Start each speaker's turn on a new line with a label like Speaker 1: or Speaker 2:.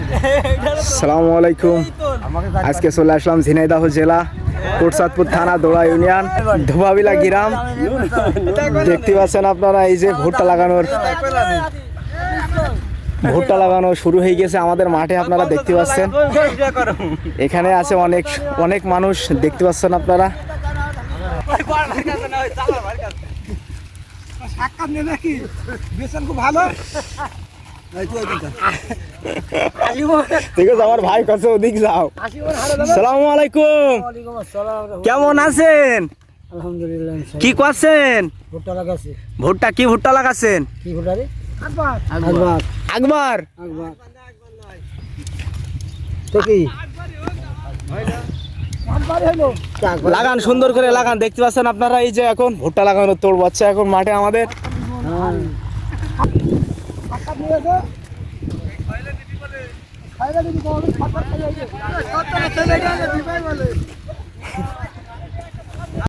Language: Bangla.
Speaker 1: আসসালামু আলাইকুম। আজকে চলে আসলাম ঝিনাইদহ জেলা কোটচাঁদপুর থানা দোড়া ইউনিয়ন ধোবাবিলা গ্রাম। দেখতে পাচ্ছেন আপনারা এই যে ভুট্টা লাগানো শুরু হয়ে গেছে আমাদের মাঠে। আপনারা দেখতে পাচ্ছেন এখানে আছে অনেক অনেক মানুষ দেখতে পাচ্ছেন আপনারা। ঠিক আছে, আমার ভাই কাছে ওদিক যাও। সালামু আলাইকুম, কেমন আছেন?
Speaker 2: আলহামদুলিল্লাহ।
Speaker 1: কি করছেন?
Speaker 2: ভুট্টা লাগাছি।
Speaker 1: ভুট্টা কি ভুট্টা লাগাচ্ছেন?
Speaker 2: কি ভুট্টা রে? আকবার।
Speaker 1: আকবার
Speaker 2: তো কি
Speaker 1: লাগান, সুন্দর করে লাগান। দেখতে পাচ্ছেন আপনারা এই যে এখন ভুট্টা লাগানোর তোড় বাচ্চা এখন মাঠে আমাদের।
Speaker 2: খাইলে দিবি